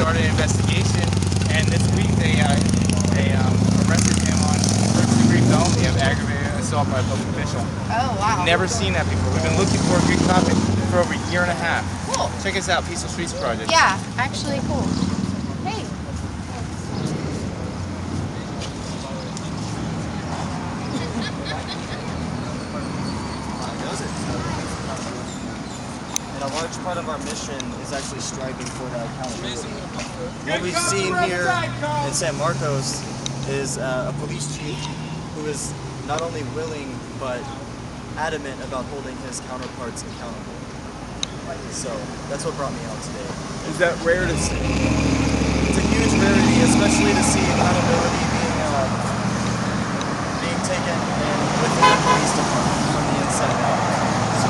started an investigation, and this week they arrested him on first-degree felony of aggravated assault by a public official. Oh, wow. We've never seen that before. We've been looking for a good cop for over a year and a half. Cool. Check us out, Peaceful Streets Project. Yeah, actually cool. Hey. And a large part of our mission is actually striving for that accountability. What we've seen here in San Marcos is a police chief who is not only willing but adamant about holding his counterparts accountable. So that's what brought me out today. Is that rare to see? It's a huge rarity, especially to see accountability being taken within the police department from the inside out. So,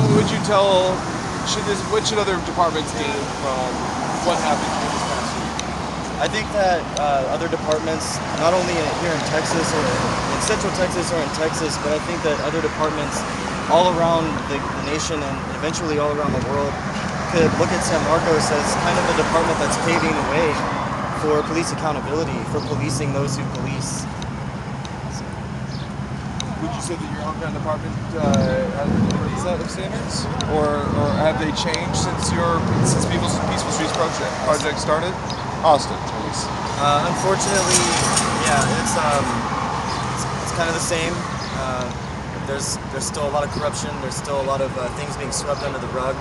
What would you tell? What should other departments do from what happened here this past week? I think that other departments, not only here in Texas or in Central Texas or in Texas, but I think that other departments all around the nation and eventually all around the world could look at San Marcos as kind of a department that's paving the way for police accountability, for policing those who police. Would you say that your hometown department has a set of standards, or have they changed since Peaceful Streets project started? Austin, please. Unfortunately, yeah, it's kind of the same. There's still a lot of corruption. There's still a lot of things being swept under the rug.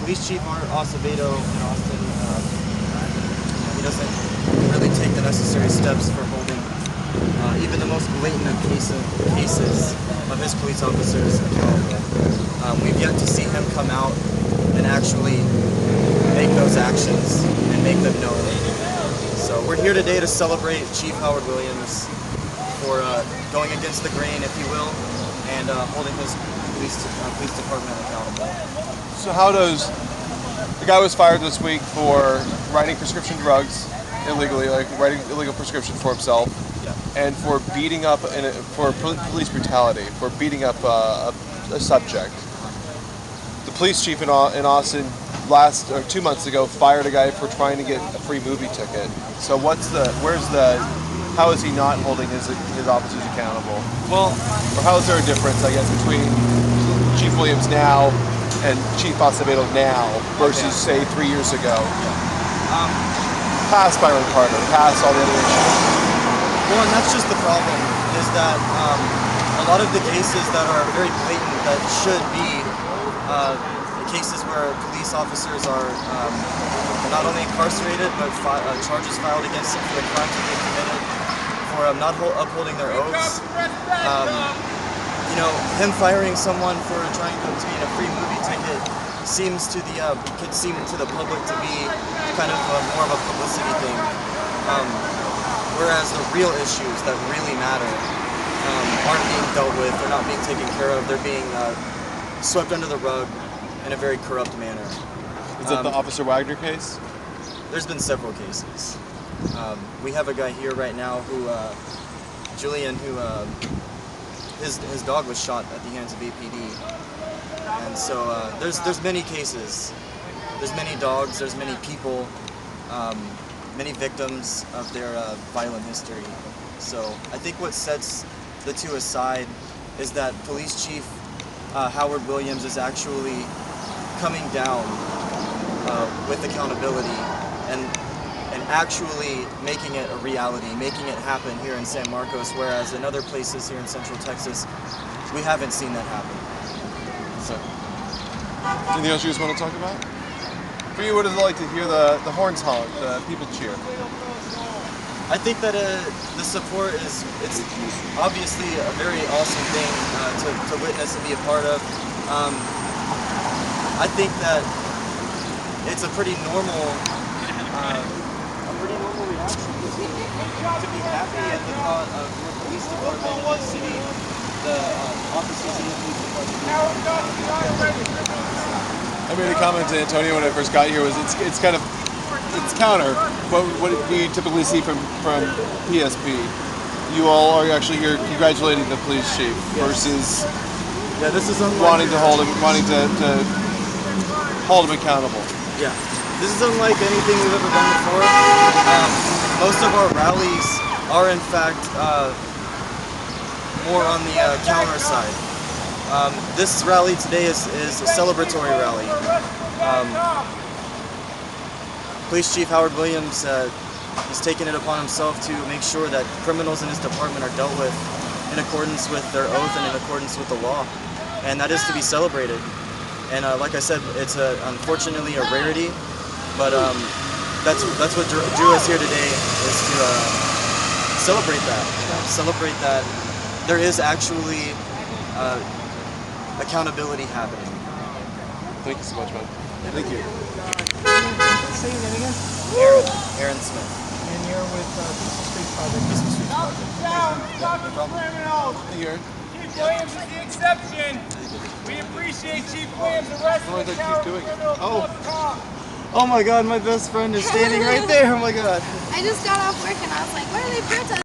Police Chief Art Acevedo in Austin, he doesn't really take the necessary steps for holding even the most blatant of cases of his police officers accountable. We've yet to see him come out and actually make those actions and make them known. So we're here today to celebrate Chief Howard Williams for going against the grain, if you will, and holding his police department accountable. So how does the guy was fired this week for writing prescription drugs illegally, like writing illegal prescription for himself, Yeah. and for beating up for police brutality, for beating up a subject. The police chief in Austin 2 months ago fired a guy for trying to get a free movie ticket. So how is he not holding his officers accountable? Well, Or how is there a difference, I guess, between Chief Williams now and Chief Acevedo now versus, say, 3 years ago? Past Byron Carter, past all the other issues. well, and that's just the problem, is that a lot of the cases that are very blatant, that should be cases where police officers are not only incarcerated, but charges filed against them for the crimes that they committed, for not upholding their oaths. Him firing someone for trying to obtain a free movie ticket could seem to the public to be kind of more of a publicity thing. Whereas the real issues that really matter aren't being dealt with, they're not being taken care of, they're being swept under the rug in a very corrupt manner. Is that the Officer Wagner case? There's been several cases. We have a guy here right now who, Julian, who his dog was shot at the hands of APD, and so there's many cases. There's many dogs. There's many people, many victims of their violent history. So I think what sets the two aside is that Police Chief Howard Williams is actually coming down with accountability and actually making it a reality, making it happen here in San Marcos, whereas in other places here in Central Texas, we haven't seen that happen. So, Anything else you guys want to talk about? For you, what is it like to hear the horns honk, the people cheer? I think that the support it's obviously a very awesome thing to witness and be a part of. I think that it's a pretty normal reaction to be happy at the thought of your police department in the city, the officers in the police department. I made a comment to Antonio when I first got here. It's counter what we typically see from P.S.P. You all are actually here congratulating the police chief versus this is wanting to hold them accountable. Yeah. This is unlike anything we've ever done before. Most of our rallies are in fact more on the counter side. This rally today is a celebratory rally. Police Chief Howard Williams has taken it upon himself to make sure that criminals in his department are dealt with in accordance with their oath and in accordance with the law. And that is to be celebrated. And like I said, it's unfortunately a rarity, but that's what drew us here today, is to celebrate that. Celebrate that there is actually accountability happening. Thank you so much, man. Thank you. Say your name again? Aaron Smith. And you're with Peaceful Streets Project. Peaceful Streets Project. Here. Chief Williams is the exception. We appreciate Chief Williams arresting What do the I think he's doing? criminal Oh. Oh my God, my best friend is standing right there. Oh my God. I just got off work and I was like, what are they protesting?